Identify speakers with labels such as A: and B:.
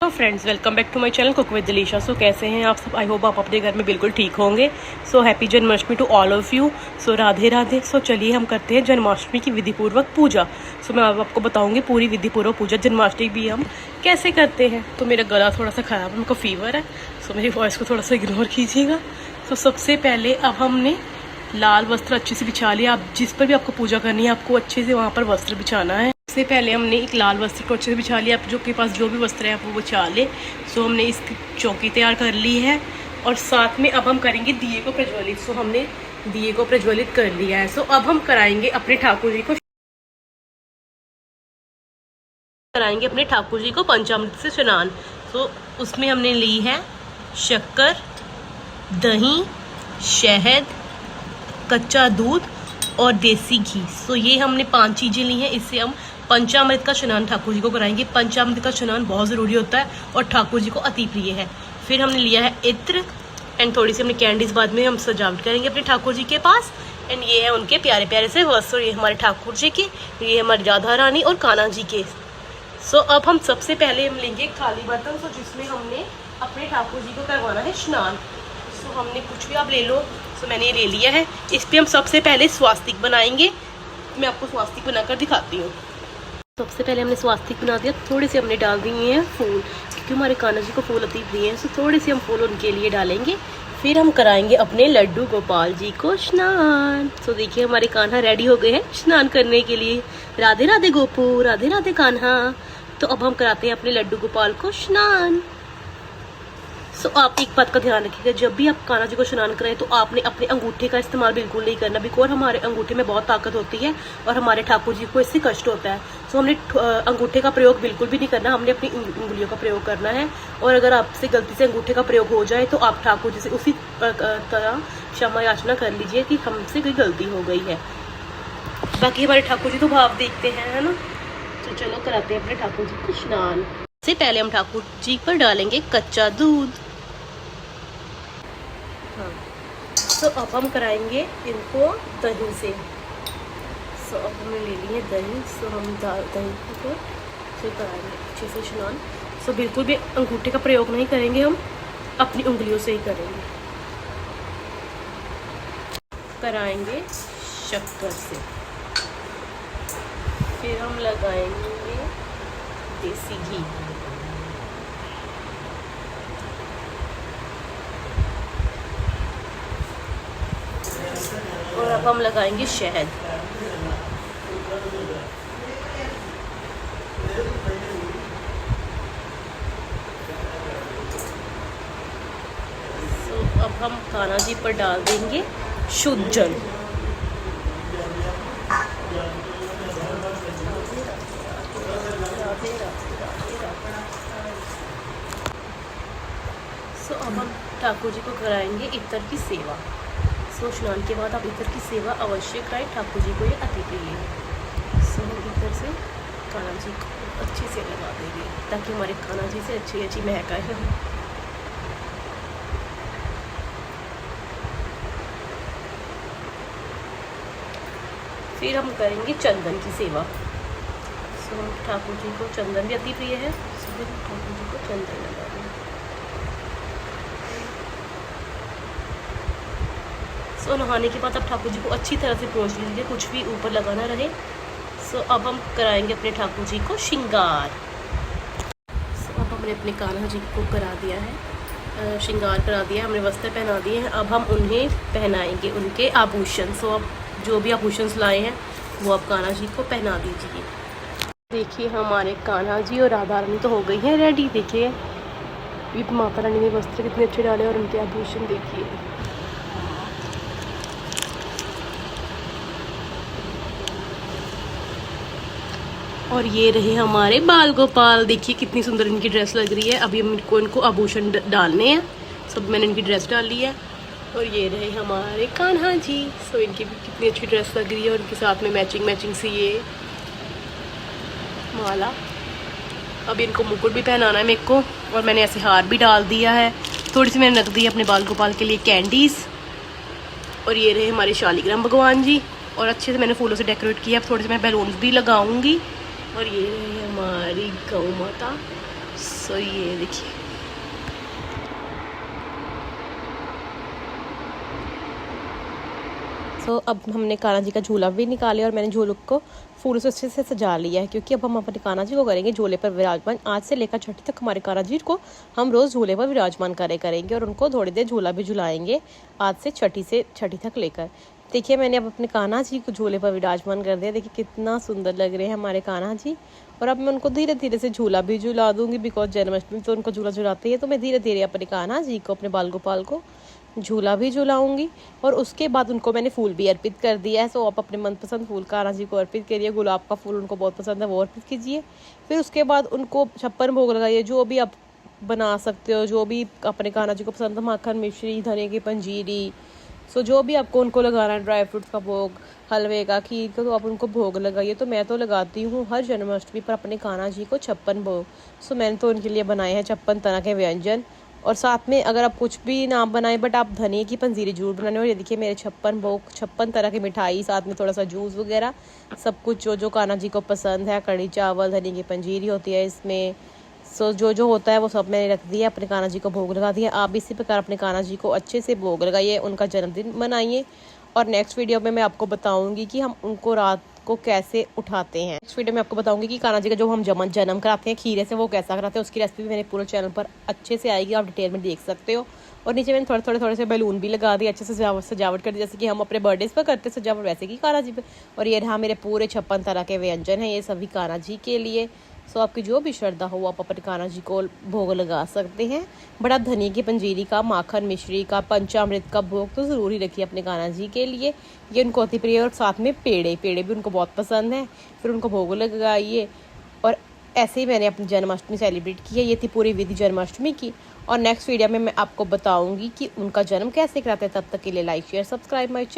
A: तो friends welcome back to my channel cook with Dilisha. So कैसे हैं आप सब? आई होप आप अपने घर में बिल्कुल ठीक होंगे। So happy Janmashtami to all of you. So Radhe Radhe. So चलिए हम करते हैं जन्माष्टमी की विधिपूर्वक पूजा। सो मैं अब आपको बताऊंगी पूरी विधिपूर्वक पूजा जन्माष्टमी भी हम कैसे करते हैं। तो मेरा गला थोड़ा सा ख़राब है, मेरे को फीवर है, सो मेरी वॉइस को थोड़ा सा इग्नोर कीजिएगा। तो सबसे पहले अब हमने लाल वस्त्र अच्छे से बिछा लिया। आप जिस पर भी आपको पूजा करनी है आपको अच्छे से वहाँ पर वस्त्र बिछाना है। सबसे पहले हमने एक लाल वस्त्र को अच्छे से बिछा लिया। आप जो के पास जो भी वस्त्र है आप वो बिछा ले। सो हमने इस चौकी तैयार कर ली है और साथ में अब हम करेंगे दिए को प्रज्वलित। सो हमने दिए को प्रज्वलित कर लिया है। सो अब हम कराएंगे अपने ठाकुर जी को पंचामृत से स्नान। सो उसमें हमने ली है शक्कर, दही, शहद, कच्चा दूध और देसी घी। सो ये हमने 5 चीज़ें ली हैं। इससे हम पंचामृत का स्नान ठाकुर जी को कराएंगे। पंचामृत का स्नान बहुत ज़रूरी होता है और ठाकुर जी को अति प्रिय है। फिर हमने लिया है इत्र एंड थोड़ी सी हमने कैंडीज बाद में हम सजावट करेंगे अपने ठाकुर जी के पास। एंड ये है उनके प्यारे प्यारे से वस्त्र। ये हमारे ठाकुर जी के, ये हमारी राधा रानी और कान्हा जी के। सो अब हम सबसे पहले हम लेंगे खाली बर्तन, सो जिसमें हमने अपने ठाकुर जी को करवाना है स्नान। सो हमने कुछ भी आप ले लो। सो मैंने ये ले लिया है। इस पर हम सबसे पहले स्वास्तिक बनाएंगे। मैं आपको स्वास्तिक बनाकर दिखाती हूँ। सबसे पहले हमने स्वास्तिक बना दिया। थोड़े से हमने डाल दिए हैं फूल, क्योंकि हमारे कान्हा जी को फूल अति प्रिय हैं। सो थोड़े से हम फूल उनके लिए डालेंगे। फिर हम कराएंगे अपने लड्डू गोपाल जी को स्नान। सो देखिए हमारे कान्हा रेडी हो गए हैं स्नान करने के लिए। राधे राधे गोपू, राधे राधे कान्हा। तो अब हम कराते हैं अपने लड्डू गोपाल को स्नान। सो आप एक बात का ध्यान रखिएगा, जब भी आप कान्हा जी को स्नान करें तो आपने अपने अंगूठे का इस्तेमाल बिल्कुल नहीं करना, बिकॉज हमारे अंगूठे में बहुत ताकत होती है और हमारे ठाकुर जी को इससे कष्ट होता है। सो हमने अंगूठे का प्रयोग बिल्कुल भी नहीं करना, हमने अपनी उंगलियों का प्रयोग करना है। और अगर आपसे गलती से अंगूठे का प्रयोग हो जाए तो आप ठाकुर जी से उसी तरह क्षमा याचना कर लीजिए कि हमसे कोई गलती हो गई है। बाकी हमारे ठाकुर जी तो भाव देखते हैं, है ना। तो चलो कराते हैं अपने ठाकुर जी को स्नान। सबसे पहले हम ठाकुर जी पर डालेंगे कच्चा दूध। हाँ, तो अब हम कराएंगे इनको दही से। सो अब हमने ले लिए दही। सो हम दही को से कराएंगे अच्छे से स्नान। सो बिल्कुल भी अंगूठे का प्रयोग नहीं करेंगे, हम अपनी उंगलियों से ही करेंगे। कराएंगे शक्कर से। फिर हम लगाएंगे देसी घी। और अब हम लगाएंगे शहद। तो अब हम कान्हा जी पर डाल देंगे शुद्ध जल। सो अब हम ठाकुर जी को कराएंगे इत्र की सेवा। सो स्नान के बाद आप इत्र की सेवा अवश्य कराएं, ठाकुर जी को ये अति प्रिय है। सो हम इत्र से कान्हा जी को अच्छे से लगा देंगे ताकि हमारे कान्हा जी से अच्छी अच्छी महक आए। फिर हम करेंगे चंदन की सेवा। सो हम ठाकुर जी को चंदन भी अति प्रिय है, सो ठाकुर जी को चंदन लगा देंगे। सो नहाने के बाद आप ठाकुर जी को अच्छी तरह से पोंछ लीजिए, कुछ भी ऊपर लगाना रहे। सो अब हम कराएंगे अपने ठाकुर जी को श्रृंगार। सो अब हमने अपने कान्हा जी को करा दिया है, श्रृंगार करा दिया, हमने वस्त्र पहना दिए हैं। अब हम उन्हें पहनाएंगे उनके आभूषण। सो अब जो भी आभूषण लाए हैं वो अब कान्हा जी को पहना दीजिए। देखिए हमारे कान्हा जी और राधा रानी तो हो गई हैं रेडी। देखिए माता रानी ने वस्त्र कितने अच्छे डाले और उनके आभूषण देखिए। और ये रहे हमारे बाल गोपाल। देखिए कितनी सुंदर इनकी ड्रेस लग रही है। अभी हम इनको आभूषण डालने हैं। सब मैंने इनकी ड्रेस डाल ली है। और ये रहे हमारे कान्हा जी। सो इनकी भी कितनी अच्छी ड्रेस लग रही है और उनके साथ में मैचिंग सी ये माला। अब इनको मुकुट भी पहनाना है मेरे को, और मैंने ऐसे हार भी डाल दिया है। थोड़ी सी मैंने रख दी है अपने बाल गोपाल के लिए कैंडीज़। और ये रहे हमारे शालिग्राम भगवान जी, और अच्छे से मैंने फूलों से डेकोरेट किया। अब थोड़े से मैं बैलून्स भी लगाऊंगी। और ये रही हमारी गौ माता। सो ये देखिए, तो अब हमने कान्हा जी का झूला भी निकाला और मैंने झूले को फूलों से अच्छे से सजा लिया है, क्योंकि अब हम अपने कान्हा जी को करेंगे झूले पर विराजमान। आज से लेकर छठी तक हमारे कान्हा जी को हम रोज़ झूले पर विराजमान करेंगे और उनको थोड़ी देर झूला भी झुलाएंगे, आज से छठी तक लेकर। देखिए मैंने अब अपने कान्हा जी को झूले पर विराजमान कर दिया। देखिए कितना सुंदर लग रहे हैं हमारे कान्हा जी। और अब मैं उनको धीरे धीरे से झूला भी झुला दूंगी, बिकॉज जन्माष्टमी तो उनको झूला झुलाते हैं, तो मैं धीरे धीरे अपने कान्हा जी को, अपने बाल गोपाल को झूला भी झुलाऊंगी। और उसके बाद उनको मैंने फूल भी अर्पित कर दिया है। सो आप अपने मनपसंद फूल कान्हा जी को अर्पित करिए। गुलाब का फूल उनको बहुत पसंद है, वो अर्पित कीजिए। फिर उसके बाद उनको 56 भोग लगाइए, जो भी आप बना सकते हो, जो भी अपने कान्हा जी को पसंद है, माखन, मिश्री, धनिया की पंजीरी, सो जो भी आपको उनको लगाना है, ड्राई फ्रूट्स का भोग, हलवे का, खीर का, तो आप उनको भोग लगाइए। तो मैं तो लगाती हूँ हर जन्माष्टमी पर अपने कान्हा जी को 56 भोग। सो मैंने तो उनके लिए बनाए हैं 56 तरह के व्यंजन। और साथ में अगर आप कुछ भी ना बनाएं, बट आप धनिया की पंजीरी जरूर बनाने। और ये देखिए मेरे 56 भोग, 56 तरह की मिठाई, साथ में थोड़ा सा जूस वगैरह, सब कुछ जो जो कान्हा जी को पसंद है। कढ़ी चावल, धनिया की पंजीरी होती है इसमें। सो जो जो होता है वो सब मैंने रख दिया, अपने कान्हा जी को भोग लगा दिया। आप इसी प्रकार अपने कान्हा जी को अच्छे से भोग लगाइए, उनका जन्मदिन मनाइए। और नेक्स्ट वीडियो में मैं आपको बताऊंगी कि हम उनको रात को कैसे उठाते हैं। नेक्स्ट वीडियो में आपको बताऊंगी कि कान्हा जी का जो हम जन्म कराते हैं खीरे से, वो कैसा कराते हैं। उसकी रेसिपी भी मेरे पूरे चैनल पर अच्छे से आएगी, आप डिटेल में देख सकते हो। और नीचे मैंने थोड़े से बैलून भी लगा दिए, अच्छे से सजावट कर दी, जैसे कि हम अपने बर्थडेज पर करते सजावट, वैसे कि कान्हा जी पे। और ये रहा मेरे पूरे 56 तरह के व्यंजन हैं, ये सभी कान्हा जी के लिए। सो आपकी जो भी श्रद्धा हो, आप अपने कान्हा जी को भोग लगा सकते हैं। बड़ा धनिया की पंजीरी का, माखन मिश्री का, पंचामृत का भोग तो ज़रूर ही रखिए अपने कान्हा जी के लिए, ये उनको अति प्रिय। और साथ में पेड़े भी उनको बहुत पसंद है, फिर उनको भोग लगाइए। और ऐसे ही मैंने अपनी जन्माष्टमी सेलिब्रेट की है। ये थी पूरी विधि जन्माष्टमी की। और नेक्स्ट वीडियो में मैं आपको बताऊंगी कि उनका जन्म कैसे कराते हैं। तब तक के लिए like share subscribe my channel.